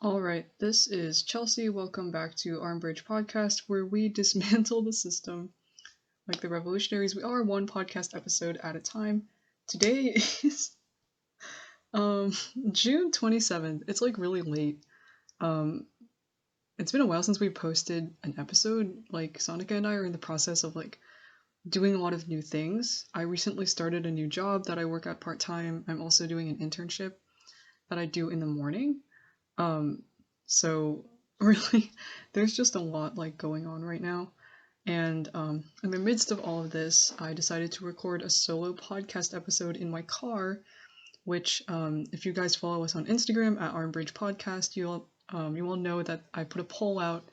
All right, this is Chelsea. Welcome back to Armbridge Podcast, where we dismantle the system. Like the revolutionaries, we are one podcast episode at a time. Today is June 27th. It's like really late. It's been a while since we posted an episode. Like Sonika and I are in the process of like doing a lot of new things. I recently started a new job that I work at part-time. I'm also doing an internship that I do in the morning. So really, there's just a lot like going on right now. And in the midst of all of this, I decided to record a solo podcast episode in my car, which if you guys follow us on Instagram at Armbridge Podcast, you will know that I put a poll out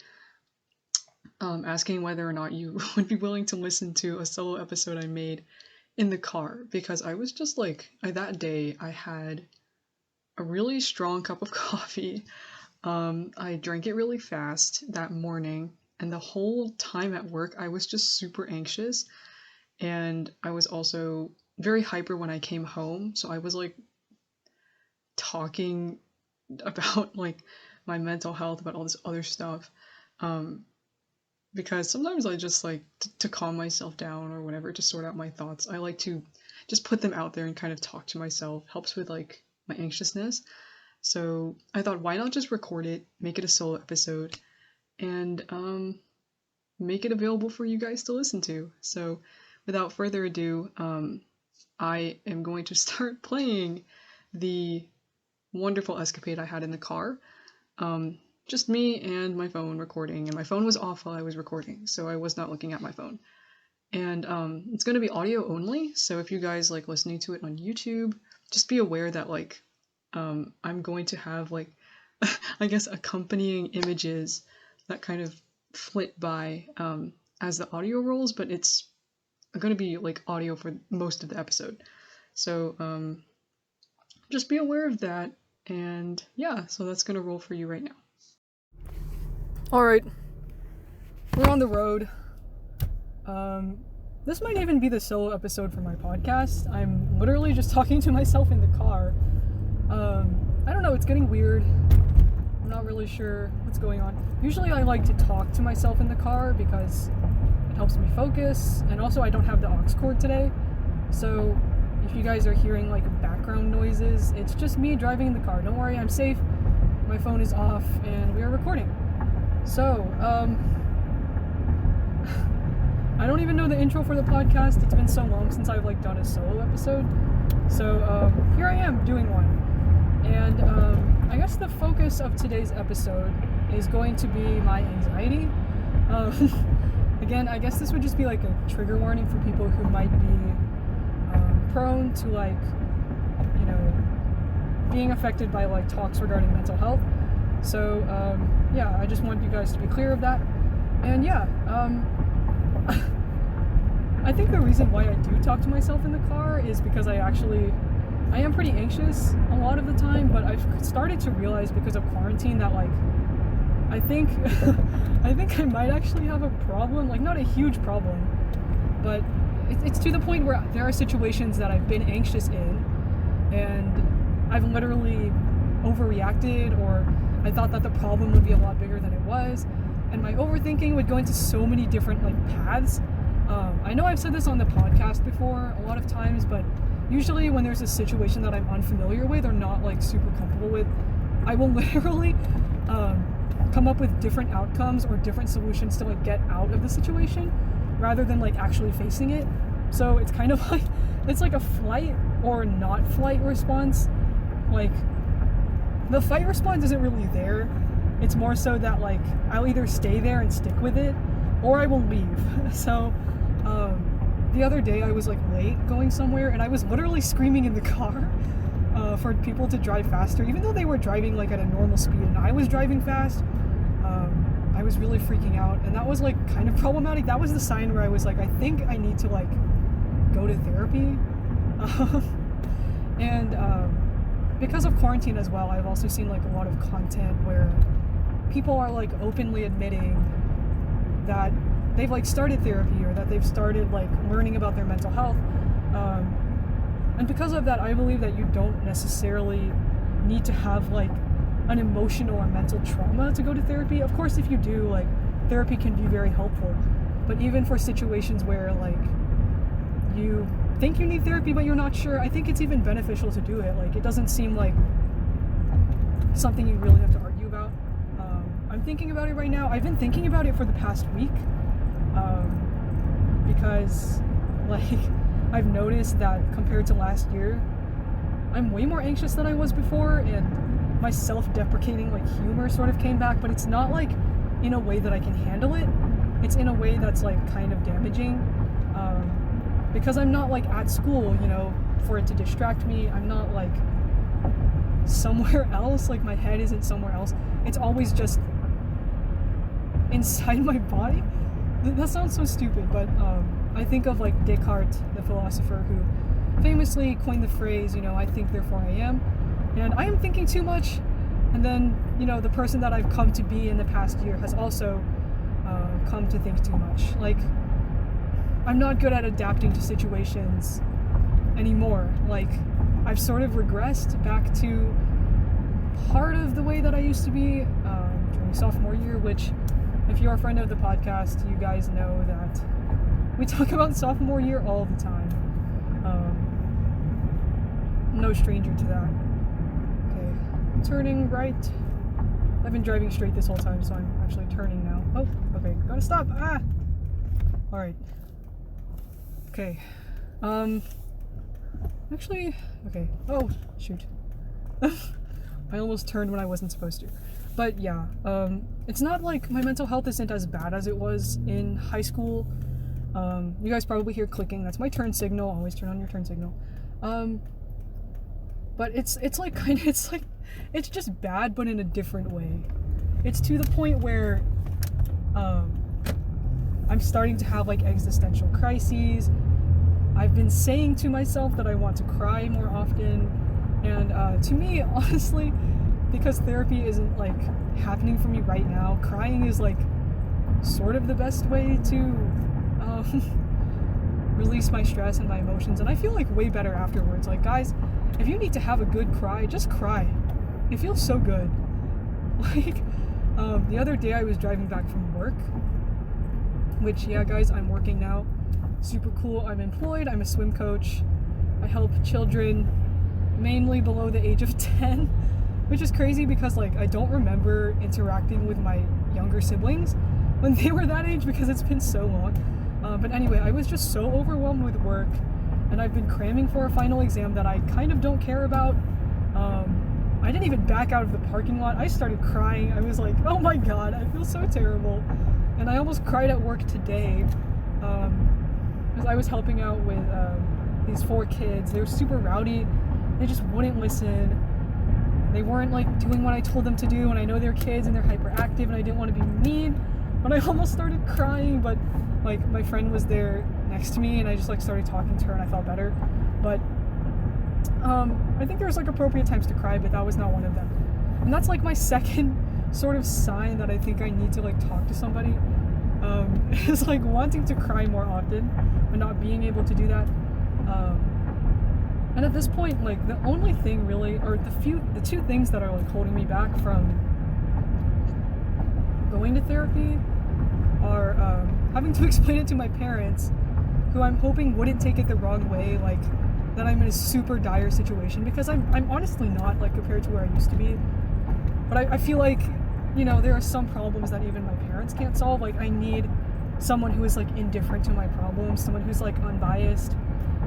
asking whether or not you would be willing to listen to a solo episode I made in the car, because I was just like, that day I had a really strong cup of coffee. I drank it really fast that morning, and the whole time at work I was just super anxious, and I was also very hyper when I came home, so I was like talking about like my mental health, about all this other stuff, because sometimes I just like to calm myself down or whatever, to sort out my thoughts, I like to just put them out there and kind of talk to myself. Helps with like my anxiousness. So I thought, why not just record it, make it a solo episode, and make it available for you guys to listen to. So without further ado, I am going to start playing the wonderful escapade I had in the car. Just me and my phone recording, and my phone was off while I was recording, so I was not looking at my phone. And it's going to be audio only, so if you guys like listening to it on YouTube, just be aware that like I'm going to have like I guess accompanying images that kind of flit by as the audio rolls, but it's going to be like audio for most of the episode. So just be aware of that, and yeah, so that's going to roll for you right now. Alright, we're on the road. This might even be the solo episode for my podcast. I'm literally just talking to myself in the car. I don't know, it's getting weird. I'm not really sure what's going on. Usually I like to talk to myself in the car because it helps me focus, and also I don't have the aux cord today, so if you guys are hearing like background noises, it's just me driving in the car. Don't worry, I'm safe. My phone is off and we are recording. So, I don't even know the intro for the podcast. It's been so long since I've like done a solo episode. So here I am doing one. And I guess the focus of today's episode is going to be my anxiety. Again, I guess this would just be like a trigger warning for people who might be prone to like, you know, being affected by like talks regarding mental health. So yeah, I just want you guys to be clear of that. And yeah, I think the reason why I do talk to myself in the car is because I am pretty anxious a lot of the time, but I've started to realize because of quarantine that like, I think I might actually have a problem, like not a huge problem, but it's to the point where there are situations that I've been anxious in, and I've literally overreacted, or I thought that the problem would be a lot bigger than it was, and my overthinking would go into so many different like paths. I know I've said this on the podcast before a lot of times, but usually when there's a situation that I'm unfamiliar with or not like super comfortable with, I will literally come up with different outcomes or different solutions to like get out of the situation rather than like actually facing it. So it's kind of like, it's like a flight or not flight response. Like the fight response isn't really there. It's more so that like I'll either stay there and stick with it, or I will leave. So the other day I was like late going somewhere, and I was literally screaming in the car for people to drive faster, even though they were driving like at a normal speed and I was driving fast. I was really freaking out, and that was like kind of problematic. That was the sign where I was like, I think I need to like go to therapy. And because of quarantine as well, I've also seen like a lot of content where people are like openly admitting that they've like started therapy, or that they've started like learning about their mental health. And because of that, I believe that you don't necessarily need to have like an emotional or mental trauma to go to therapy. Of course, if you do, like, therapy can be very helpful. But even for situations where, like, you think you need therapy but you're not sure, I think it's even beneficial to do it. Like, it doesn't seem like something you really have to argue about. I'm thinking about it right now. I've been thinking about it for the past week, because, like, I've noticed that compared to last year, I'm way more anxious than I was before, and my self-deprecating, like, humor sort of came back, but it's not, like, in a way that I can handle it. It's in a way that's, like, kind of damaging, because I'm not, like, at school, you know, for it to distract me. I'm not, like, somewhere else. Like, my head isn't somewhere else. It's always just inside my body. That sounds so stupid, but I think of, like, Descartes, the philosopher, who famously coined the phrase, you know, I think therefore I am, and I am thinking too much. And then, you know, the person that I've come to be in the past year has also come to think too much. Like, I'm not good at adapting to situations anymore. Like, I've sort of regressed back to part of the way that I used to be during sophomore year, which, if you're a friend of the podcast, you guys know that we talk about sophomore year all the time. No stranger to that. Okay, turning right. I've been driving straight this whole time, so I'm actually turning now. Oh, okay, gotta stop. Ah! Alright. Okay. Actually, okay. Oh, shoot. I almost turned when I wasn't supposed to. But yeah, it's not like my mental health isn't as bad as it was in high school. You guys probably hear clicking. That's my turn signal. Always turn on your turn signal. But it's like kind of, it's just bad, but in a different way. It's to the point where I'm starting to have, like, existential crises. I've been saying to myself that I want to cry more often, and to me, honestly, because therapy isn't, like, happening for me right now, crying is, like, sort of the best way to release my stress and my emotions, and I feel, like, way better afterwards. Like, guys, if you need to have a good cry, just cry. It feels so good. Like, the other day I was driving back from work, which, yeah, guys, I'm working now. Super cool. I'm employed. I'm a swim coach. I help children mainly below the age of 10, which is crazy because, like, I don't remember interacting with my younger siblings when they were that age because it's been so long. But anyway, I was just so overwhelmed with work, and I've been cramming for a final exam that I kind of don't care about. I didn't even back out of the parking lot. I started crying. I was like, oh my god, I feel so terrible. And I almost cried at work today, because I was helping out with these 4 kids. They were super rowdy. They just wouldn't listen. They weren't, like, doing what I told them to do, and I know they're kids and they're hyperactive, and I didn't want to be mean, but I almost started crying. But, like, my friend was there next to me, and I just, like, started talking to her, and I felt better. But I think there's, like, appropriate times to cry, but that was not one of them. And that's, like, my second sort of sign that I think I need to, like, talk to somebody, is, like, wanting to cry more often and not being able to do that. And at this point, like, the only thing really, or the 2 things that are, like, holding me back from going to therapy are having to explain it to my parents, who I'm hoping wouldn't take it the wrong way, like, that I'm in a super dire situation, because I'm honestly not, like, compared to where I used to be. But I feel like, you know, there are some problems that even my parents can't solve. Like, I need someone who is, like, indifferent to my problems, someone who's, like, unbiased.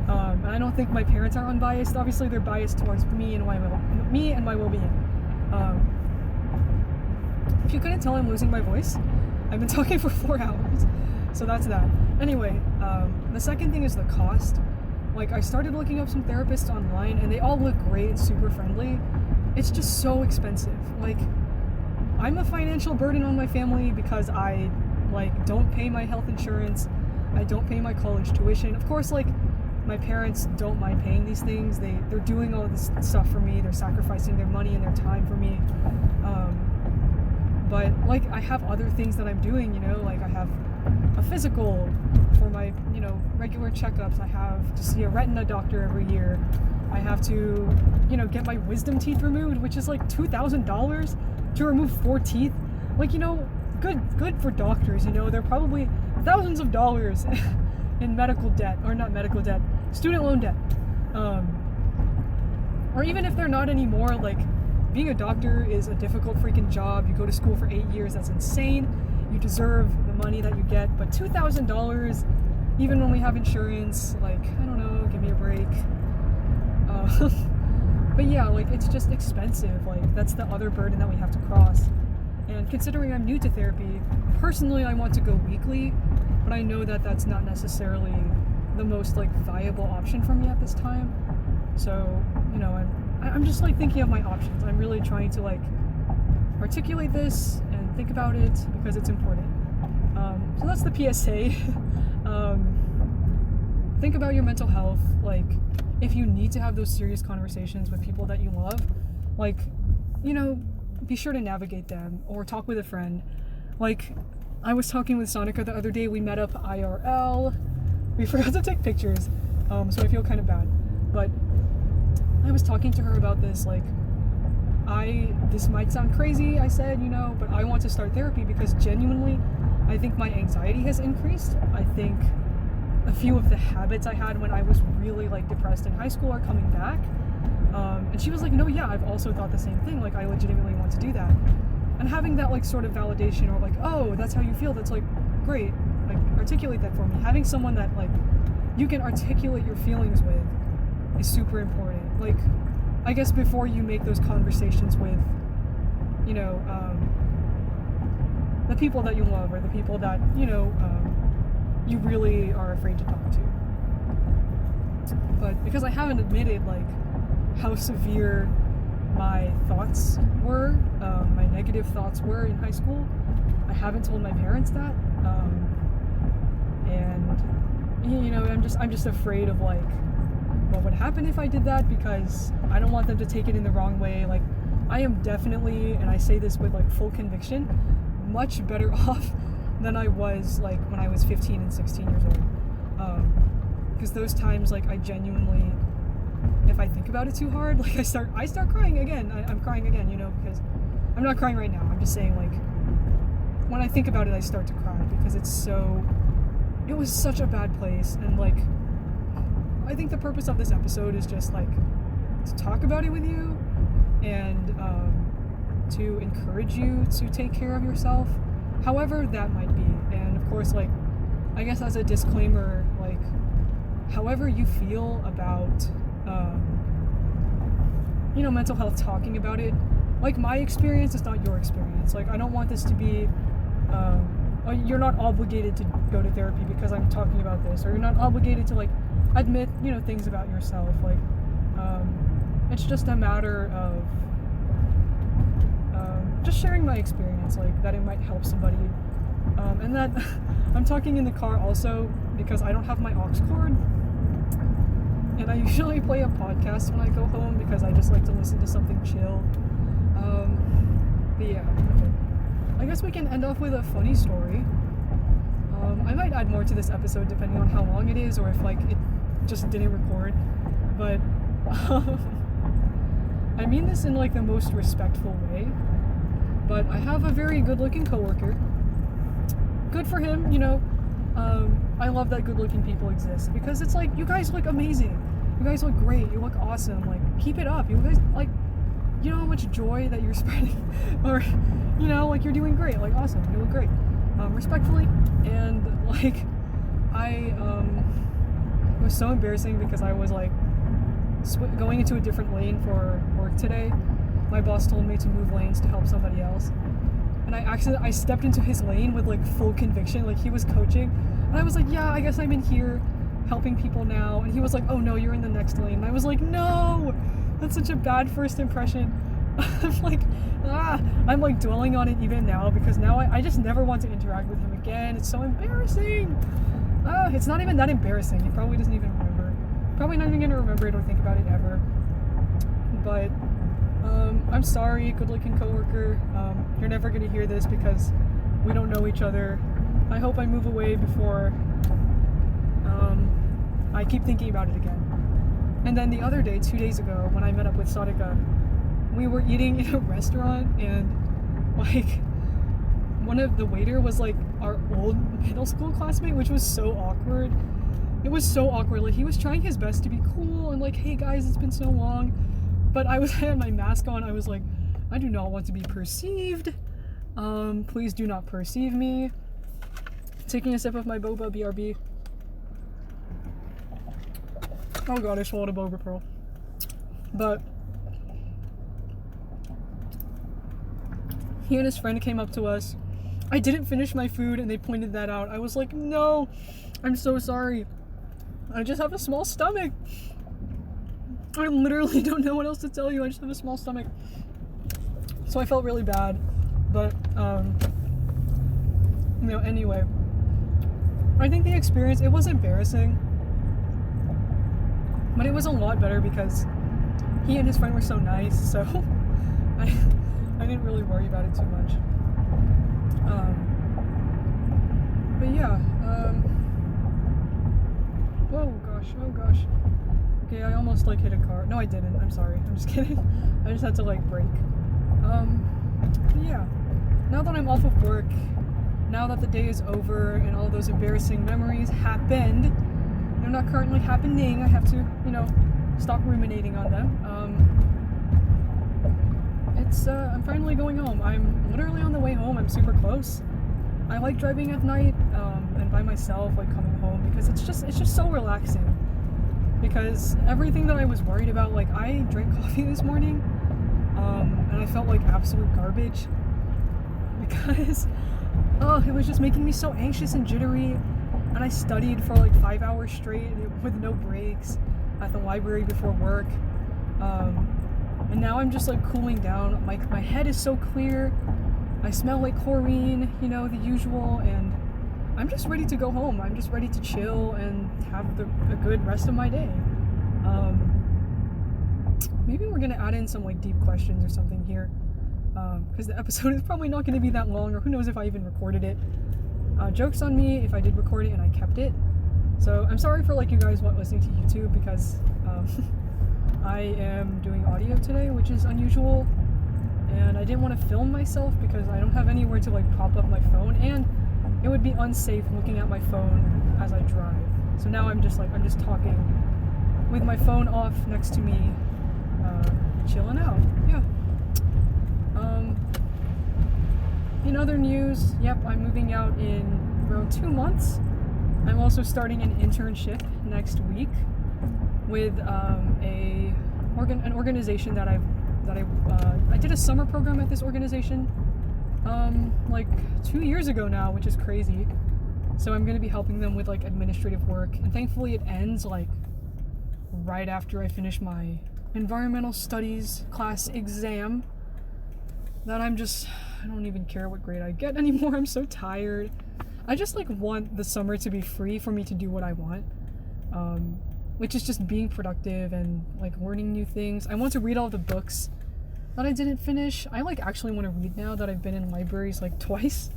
And I don't think my parents are unbiased. Obviously, they're biased towards me and my well-being. If you couldn't tell, I'm losing my voice. I've been talking for 4 hours, so that's that. Anyway, the second thing is the cost. Like, I started looking up some therapists online, and they all look great and super friendly. It's just so expensive. Like, I'm a financial burden on my family because I, like, don't pay my health insurance. I don't pay my college tuition. Of course, like, my parents don't mind paying these things. They're doing all this stuff for me. They're sacrificing their money and their time for me. But, like, I have other things that I'm doing, you know? Like, I have a physical for my, you know, regular checkups. I have to see a retina doctor every year. I have to, get my wisdom teeth removed, which is like $2,000 to remove 4 teeth. Like, good for doctors, they're probably thousands of dollars in medical debt, or not medical debt, student loan debt. Or even if they're not anymore, like, being a doctor is a difficult freaking job. You go to school for 8 years, that's insane. You deserve the money that you get, but $2,000, even when we have insurance, like, I don't know, give me a break. But yeah, like, it's just expensive. Like, that's the other burden that we have to cross. And considering I'm new to therapy, personally I want to go weekly, but I know that that's not necessarily the most, like, viable option for me at this time. So, I'm just, like, thinking of my options. I'm really trying to, like, articulate this and think about it because it's important. So that's the PSA. Think about your mental health. Like, if you need to have those serious conversations with people that you love, like, be sure to navigate them or talk with a friend. Like, I was talking with Sonica the other day. We met up IRL. We forgot to take pictures, so I feel kind of bad. But I was talking to her about this, like, this might sound crazy, I said, but I want to start therapy because genuinely, I think my anxiety has increased. I think a few of the habits I had when I was really, like, depressed in high school are coming back. And she was like, no, yeah, I've also thought the same thing. Like, I legitimately want to do that. And having that, like, sort of validation, or like, oh, that's how you feel, that's, like, great. Like, articulate that for me. Having someone that, like, you can articulate your feelings with is super important. Like, I guess before you make those conversations with, the people that you love, or the people that, you really are afraid to talk to. But because I haven't admitted, like, how severe my thoughts were, my negative thoughts were in high school, I haven't told my parents that. And I'm just afraid of, like, what would happen if I did that, because I don't want them to take it in the wrong way. Like, I am definitely, and I say this with, like, full conviction, much better off than I was, like, when I was 15 and 16 years old. Because those times, like, I genuinely, if I think about it too hard, like, I start crying again. I'm crying again, because I'm not crying right now. I'm just saying, like, when I think about it, I start to cry because it was such a bad place. And, like, I think the purpose of this episode is just, like, to talk about it with you and to encourage you to take care of yourself, however that might be. And of course, like, I guess as a disclaimer, like, however you feel about mental health, talking about it, like, my experience is not your experience. Like, I don't want this to be you're not obligated to go to therapy because I'm talking about this, or you're not obligated to, like, admit things about yourself. Like, it's just a matter of just sharing my experience, like, that it might help somebody. And that I'm talking in the car also because I don't have my aux cord, and I usually play a podcast when I go home because I just like to listen to something chill. But yeah, okay. I guess we can end off with a funny story. I might add more to this episode depending on how long it is, or if, like, it just didn't record. But I mean this in, like, the most respectful way. But I have a very good-looking coworker. Good for him, I love that good-looking people exist, because it's like, you guys look amazing. You guys look great. You look awesome. Like, keep it up. You guys, like, you know how much joy that you're spreading, or, like, you're doing great. Like, awesome. You look great. Respectfully. And, like, it was so embarrassing because I was, like, going into a different lane for work today. My boss told me to move lanes to help somebody else, and I stepped into his lane with, like, full conviction. Like, he was coaching, and I was like, yeah, I guess I'm in here helping people now. And he was like, oh no, you're in the next lane. And I was like, no, that's such a bad first impression. I'm like dwelling on it even now, because now I just never want to interact with him again. It's so embarrassing. It's not even that embarrassing. He probably doesn't even remember. Probably not even gonna remember it or think about it ever. But I'm sorry, good-looking coworker. You're never gonna hear this because we don't know each other. I hope I move away before I keep thinking about it again. And then the other day, 2 days ago, when I met up with Sadika, we were eating in a restaurant, and like one of the waiter was like our old middle school classmate, which was so awkward. It was so awkward. Like, he was trying his best to be cool and like, hey guys, it's been so long. But I had my mask on. I was like, I do not want to be perceived. Please do not perceive me. Taking a sip of my boba BRB. Oh god, I swallowed a boba pearl. But he and his friend came up to us. I didn't finish my food and they pointed that out. I was like, no, I'm so sorry. I just have a small stomach. I literally don't know what else to tell you. I just have a small stomach. So I felt really bad. But, anyway. I think the experience, it was embarrassing. But it was a lot better because he and his friend were so nice. So I didn't really worry about it too much. But yeah. Oh gosh. Okay, I almost like hit a car. No, I didn't. I'm sorry. I'm just kidding. I just had to like brake. Yeah. Now that I'm off of work, now that the day is over and all those embarrassing memories happened, they're not currently happening. I have to, stop ruminating on them. I'm finally going home. I'm literally on the way home. I'm super close. I like driving at night, and by myself, like coming home, because it's just so relaxing. Because everything that I was worried about, like I drank coffee this morning, and I felt like absolute garbage because it was just making me so anxious and jittery. And I studied for like 5 hours straight with no breaks at the library before work. And now I'm just like cooling down. My head is so clear. I smell like chlorine, the usual, and I'm just ready to go home. I'm just ready to chill and have a good rest of my day. Maybe we're gonna add in some like deep questions or something here, because the episode is probably not gonna be that long, or who knows if I even recorded it. Joke's on me if I did record it and I kept it. So I'm sorry for like you guys listening to YouTube, because I am doing audio today, which is unusual, and I didn't want to film myself because I don't have anywhere to like prop up my phone, and it would be unsafe looking at my phone as I drive. So now I'm just talking with my phone off next to me, chilling out. Yeah. In other news, yep, I'm moving out in around 2 months. I'm also starting an internship next week with an organization that I did a summer program at this organization like 2 years ago now, which is crazy. So I'm going to be helping them with like administrative work, and thankfully it ends like right after I finish my environmental studies class exam. That I don't even care what grade I get anymore. I'm so tired. I just like want the summer to be free for me to do what I want, which is just being productive and like learning new things. I want to read all the books that I didn't finish. I like actually want to read now that I've been in libraries like twice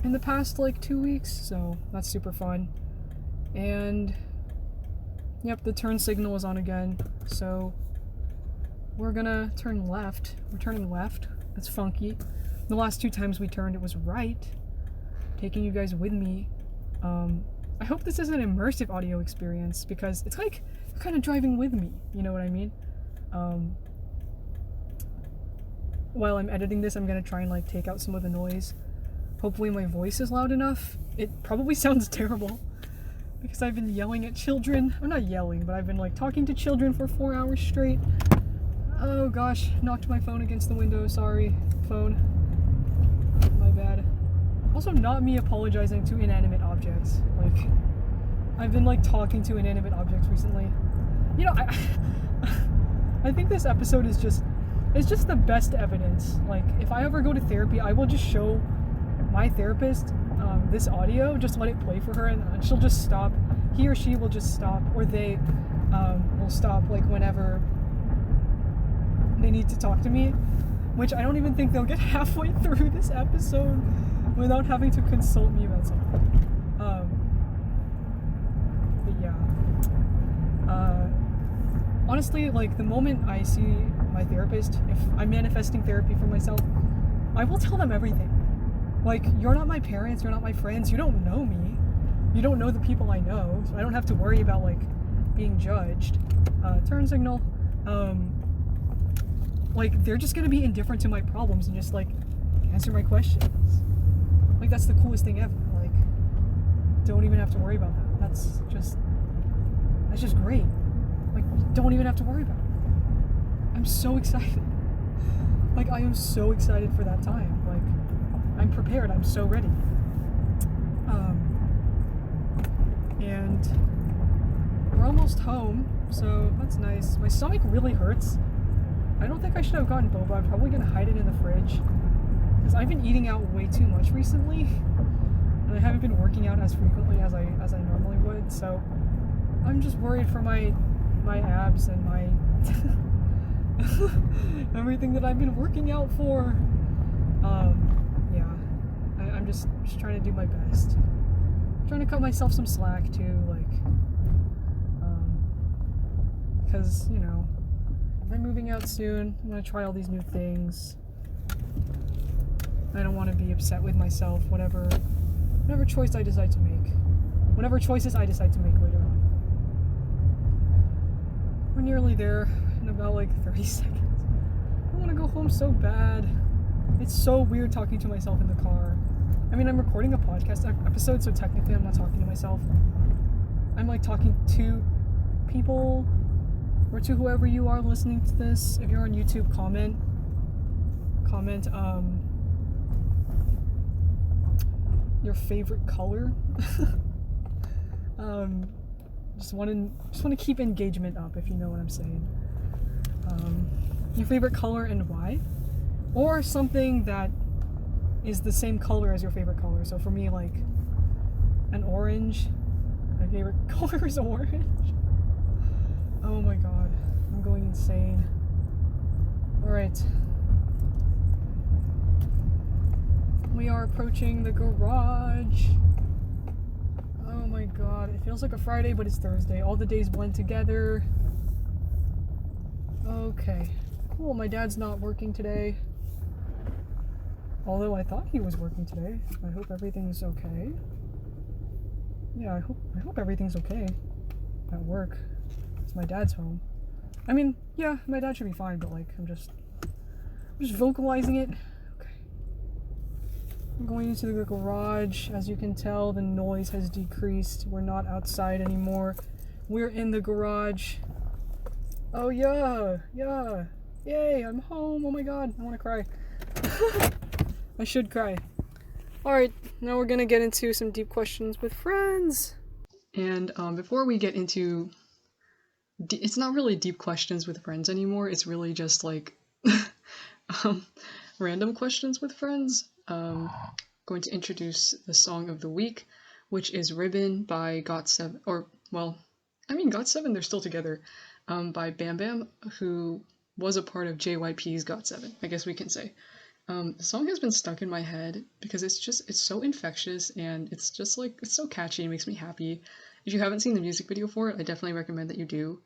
in the past like 2 weeks, so that's super fun. And yep, the turn signal is on again, so we're gonna turn left. We're turning left. That's funky. The last 2 times we turned, it was right. Taking you guys with me. I hope this is an immersive audio experience, because it's like you're kind of driving with me, you know what I mean? While I'm editing this, I'm gonna try and like take out some of the noise. Hopefully my voice is loud enough. It probably sounds terrible because I've been yelling at children. I'm not yelling, but I've been like talking to children for 4 hours straight. Oh gosh, knocked my phone against the window. Sorry, phone. My bad. Also, not me apologizing to inanimate objects. Like, I've been like talking to inanimate objects recently. I think this episode is just the best evidence. Like, if I ever go to therapy, I will just show my therapist this audio, just let it play for her, and she'll just stop. He or she will just stop, or they will stop like whenever they need to talk to me, which I don't even think they'll get halfway through this episode without having to consult me about something. But yeah. honestly, like, the moment I see my therapist, if I'm manifesting therapy for myself, I will tell them everything. Like, you're not my parents, you're not my friends, you don't know me, you don't know the people I know, so I don't have to worry about, like, being judged. Turn signal. Like, they're just gonna be indifferent to my problems and just, like, answer my questions. Like, that's the coolest thing ever. Like, don't even have to worry about that. That's just great. Like, don't even have to worry about it. I'm so excited. Like, I am so excited for that time. Like, I'm prepared. I'm so ready. And we're almost home, so that's nice. My stomach really hurts. I don't think I should have gotten boba. I'm probably gonna hide it in the fridge because I've been eating out way too much recently, and I haven't been working out as frequently as I normally would. So I'm just worried for my abs and my everything that I've been working out for. Yeah, I'm just trying to do my best. I'm trying to cut myself some slack too, like, because, you know, I'm moving out soon. I'm gonna try all these new things. I don't want to be upset with myself, whatever choice I decide to make. Whatever choices I decide to make later on. We're nearly there in about like 30 seconds. I want to go home so bad. It's so weird talking to myself in the car. I mean, I'm recording a podcast episode, so technically I'm not talking to myself. I'm like talking to people, or to whoever you are listening to this. If you're on YouTube, comment your favorite color. Just want to keep engagement up, if you know what I'm saying. Your favorite color and why, or something that is the same color as your favorite color. So for me, like an orange. My favorite color is orange. Oh my god, I'm going insane. Alright. We are approaching the garage. Oh my god, it feels like a Friday, but it's Thursday. All the days blend together. Okay. Cool, my dad's not working today. Although I thought he was working today. I hope everything's okay. Yeah, I hope everything's okay at work. It's my dad's home. I mean, yeah, my dad should be fine, but like, I'm just vocalizing it. Okay. I'm going into the garage. As you can tell, the noise has decreased. We're not outside anymore. We're in the garage. Oh yeah, yeah. Yay, I'm home. Oh my god, I want to cry. I should cry. Alright, now we're gonna get into some deep questions with friends. And before we get into... it's not really deep questions with friends anymore. It's really just like random questions with friends. Going to introduce the song of the week, which is Ribbon by GOT7. Or, well, I mean, GOT7, they're still together. By Bam Bam, who was a part of JYP's GOT7, I guess we can say. The song has been stuck in my head because it's so infectious, and it's just like, it's so catchy. It makes me happy. If you haven't seen the music video for it, I definitely recommend that you do,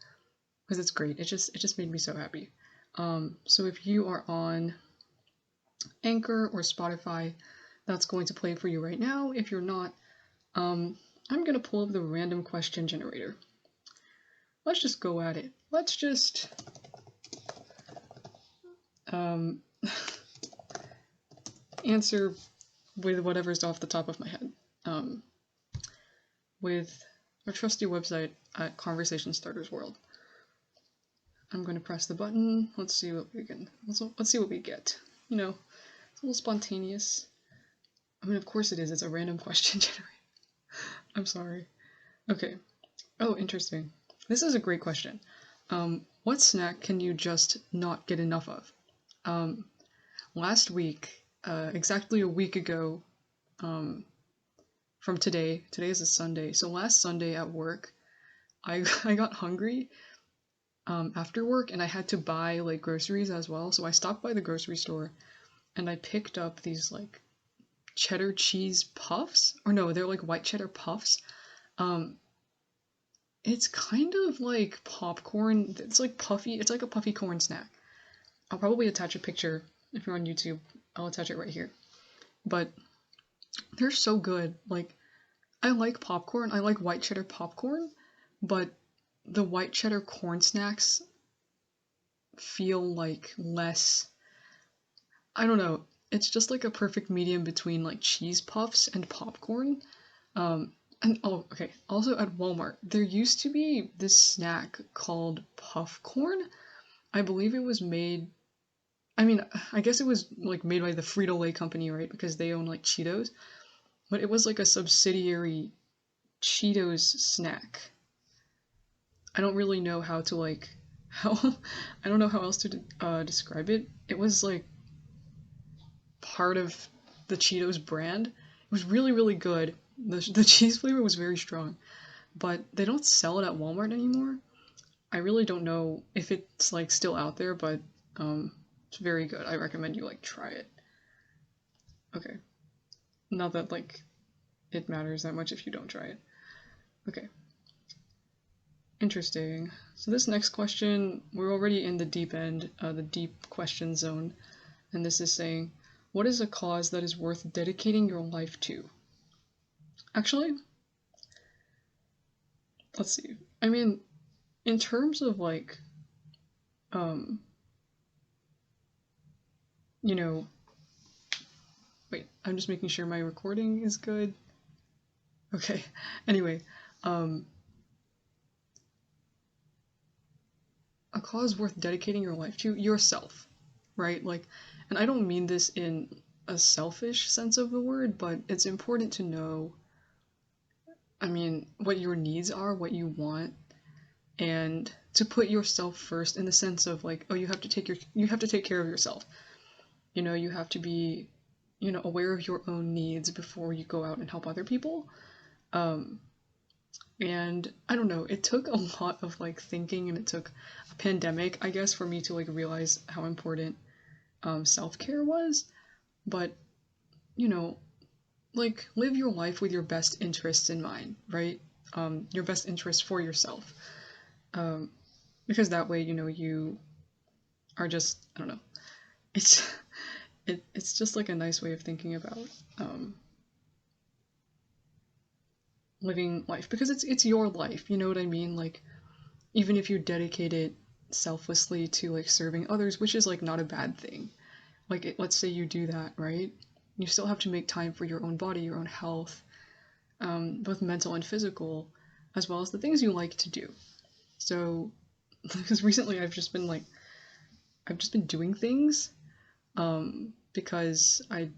because it's great. It just made me so happy. So if you are on Anchor or Spotify, that's going to play for you right now. If you're not, I'm gonna pull up the random question generator. Let's just go at it. Let's just answer with whatever's off the top of my head. With our trusty website at Conversation Starters World. I'm going to press the button. Let's see what we can. Let's see what we get. You know, it's a little spontaneous. I mean, of course it is. It's a random question generator. I'm sorry. Okay. Oh, interesting. This is a great question. What snack can you just not get enough of? Last week, exactly a week ago, from today is a Sunday, so last Sunday at work, I got hungry after work, and I had to buy like groceries as well, so I stopped by the grocery store and I picked up these like cheddar cheese puffs, or no, they're like white cheddar puffs. It's kind of like popcorn. It's like puffy. It's like a puffy corn snack. I'll probably attach a picture if you're on YouTube. I'll attach it right here. But they're so good. Like, I like popcorn. I like white cheddar popcorn, but the white cheddar corn snacks feel like less. I don't know. It's just like a perfect medium between like cheese puffs and popcorn. And oh, okay. Also at Walmart, there used to be this snack called puff corn. I believe it was made. I mean, I guess it was like made by the Frito-Lay company, right? Because they own like Cheetos. But it was like a subsidiary Cheetos snack. I don't really know how to like how I don't know how else to describe it. It was like part of the Cheetos brand. It was really really good. The cheese flavor was very strong, but they don't sell it at Walmart anymore. I really don't know if it's like still out there, but it's very good. I recommend you like try it. Okay, not that like it matters that much if you don't try it. Okay. Interesting. So this next question, we're already in the deep end, the deep question zone, and this is saying, what is a cause that is worth dedicating your life to? Actually, let's see. I mean, in terms of like, um, you know, wait, I'm just making sure my recording is good. Okay. Anyway, um, a cause worth dedicating your life to yourself, right? Like, and I don't mean this in a selfish sense of the word, but it's important to know, I mean, what your needs are, what you want, and to put yourself first in the sense of like, oh, you have to take care of yourself. You know, you have to be, aware of your own needs before you go out and help other people. Um, and I don't know, it took a lot of like thinking, and it took a pandemic, I guess, for me to like realize how important self-care was. But, you know, like live your life with your best interests in mind, right? Your best interests for yourself. Um, because that way, you are just, I don't know. It's it's just like a nice way of thinking about um, living life, because it's your life, you know what I mean? Like, even if you dedicate it selflessly to like serving others, which is like not a bad thing. Like, let's say you do that, right? You still have to make time for your own body, your own health, both mental and physical, as well as the things you like to do. So, because recently I've just been doing things, because I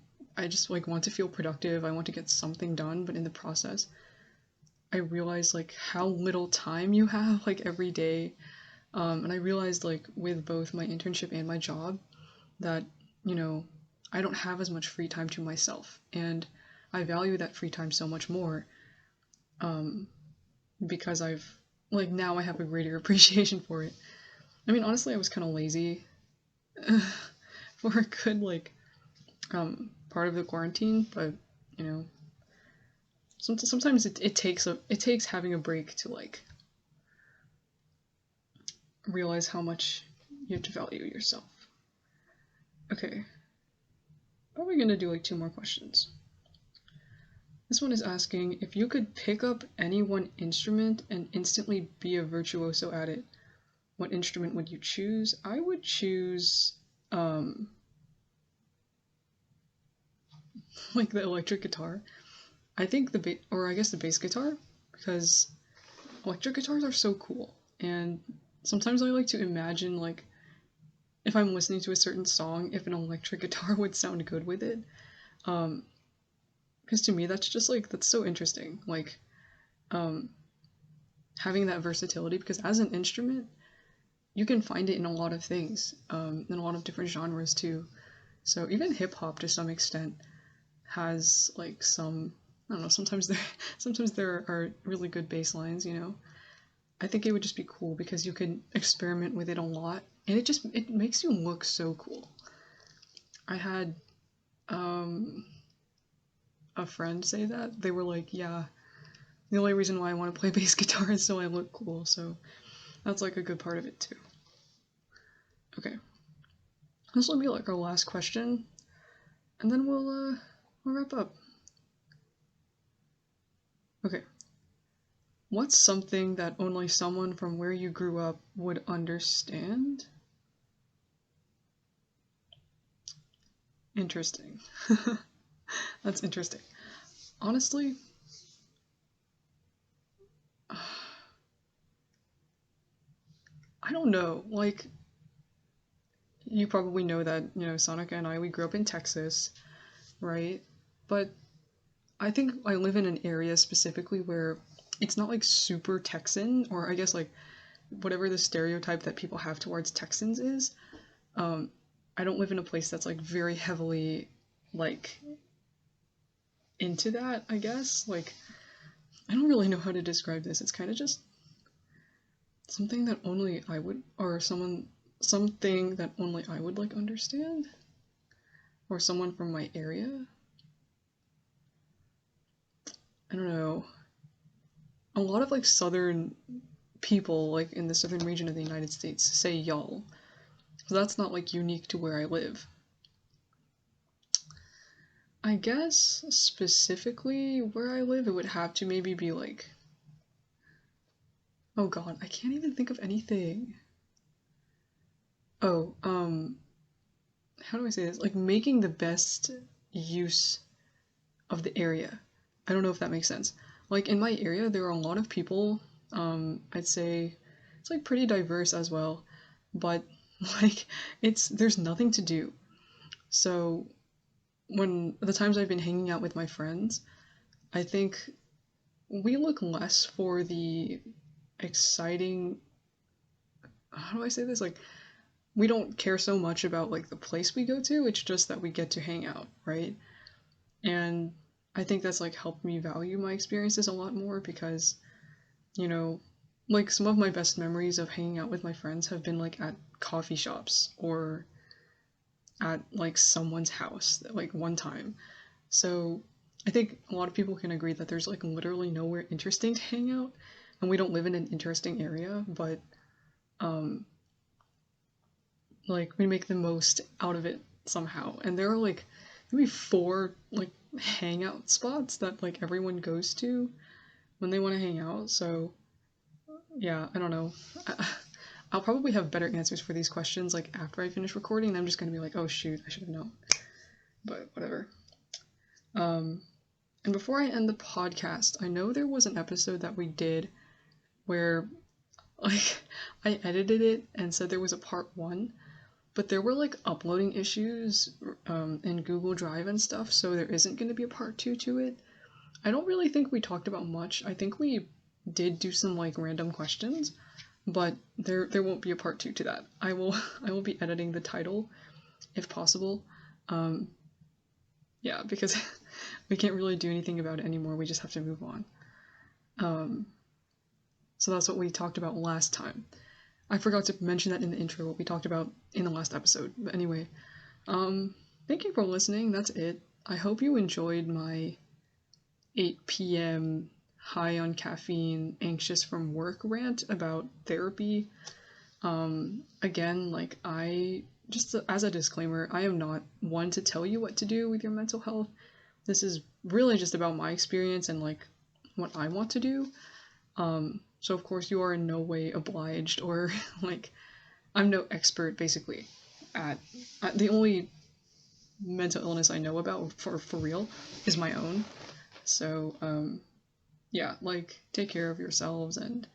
just like want to feel productive. I want to get something done, but in the process, I realized like how little time you have like every day. And I realized like with both my internship and my job that, you know, I don't have as much free time to myself, and I value that free time so much more, um, because I've like now I have a greater appreciation for it. I mean, honestly, I was kind of lazy for a good like part of the quarantine, but you know, sometimes it takes having a break to like realize how much you have to value yourself. Okay, probably gonna do like two more questions. This one is asking, if you could pick up any one instrument and instantly be a virtuoso at it, what instrument would you choose? I would choose like the electric guitar. I think or I guess the bass guitar, because electric guitars are so cool. And sometimes I like to imagine like if I'm listening to a certain song, if an electric guitar would sound good with it. Because to me that's just like that's so interesting. Like um having that versatility, because as an instrument you can find it in a lot of things, in a lot of different genres too. So even hip hop to some extent has like some, I don't know, sometimes there are really good bass lines, you know. I think it would just be cool because you can experiment with it a lot, and it makes you look so cool. I had um a friend say that. They were like, yeah, The only reason why I want to play bass guitar is so I look cool, so that's like a good part of it too. Okay. This will be like our last question, and then we'll wrap up. Okay. What's something that only someone from where you grew up would understand? Interesting. That's interesting. Honestly, I don't know. Like, you probably know that, Sonica and I, we grew up in Texas, right? But I think I live in an area specifically where it's not like super Texan, or I guess like whatever the stereotype that people have towards Texans is. I don't live in a place that's like very heavily like into that, I guess. Like, I don't really know how to describe this. It's kind of just something that only I would, or something that only I would like understand, or someone from my area. I don't know. A lot of like southern people, like in the southern region of the United States, say y'all. So that's not like unique to where I live. I guess specifically where I live, it would have to maybe be like, oh god, I can't even think of anything. Oh, how do I say this? Like making the best use of the area. I don't know if that makes sense. Like in my area, there are a lot of people. I'd say it's like pretty diverse as well, but like there's nothing to do. So when the times I've been hanging out with my friends, I think we look less for the exciting. How do I say this? Like we don't care so much about like the place we go to. It's just that we get to hang out, right? And I think that's like helped me value my experiences a lot more because, like some of my best memories of hanging out with my friends have been like at coffee shops or at like someone's house like one time. So I think a lot of people can agree that there's like literally nowhere interesting to hang out, and we don't live in an interesting area, but like we make the most out of it somehow. And there are like maybe 4 like hangout spots that like everyone goes to when they want to hang out. So yeah, I don't know. I'll probably have better answers for these questions like after I finish recording, and I'm just gonna be like, oh shoot, I should have known. But whatever. And before I end the podcast, I know there was an episode that we did where like I edited it and said there was a part 1, but there were like uploading issues in Google Drive and stuff, so there isn't going to be a part 2 to it. I don't really think we talked about much. I think we did do some like random questions, but there won't be a part 2 to that. I will be editing the title if possible. Yeah, because we can't really do anything about it anymore. We just have to move on. So that's what we talked about last time. I forgot to mention that in the intro, what we talked about in the last episode. But anyway, thank you for listening. That's it. I hope you enjoyed my 8 p.m. high on caffeine, anxious from work rant about therapy. Again, like just as a disclaimer, I am not one to tell you what to do with your mental health. This is really just about my experience and like what I want to do. So of course you are in no way obliged, or like I'm no expert basically at the only mental illness I know about for real is my own. So yeah, like take care of yourselves and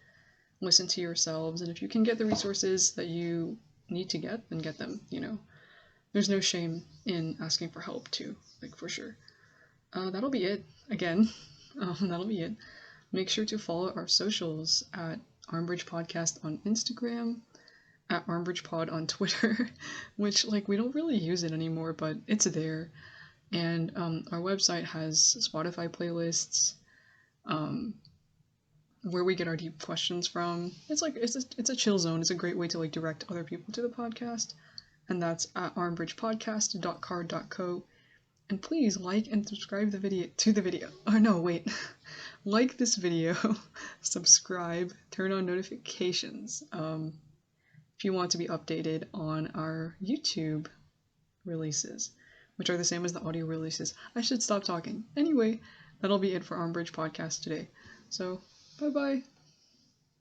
listen to yourselves, and if you can get the resources that you need to get, then get them, There's no shame in asking for help too, like for sure. That'll be it again. That'll be it. Make sure to follow our socials at Armbridge Podcast on Instagram, at Armbridge Pod on Twitter, which like we don't really use it anymore, but it's there. And our website has Spotify playlists, where we get our deep questions from. It's like it's a chill zone. It's a great way to like direct other people to the podcast, and that's at armbridgepodcast.card.co. And please like and subscribe to the video. Oh no, wait. like this video, subscribe, turn on notifications if you want to be updated on our YouTube releases, which are the same as the audio releases. I should stop talking. Anyway, that'll be it for Armbridge Podcast today. So, bye-bye.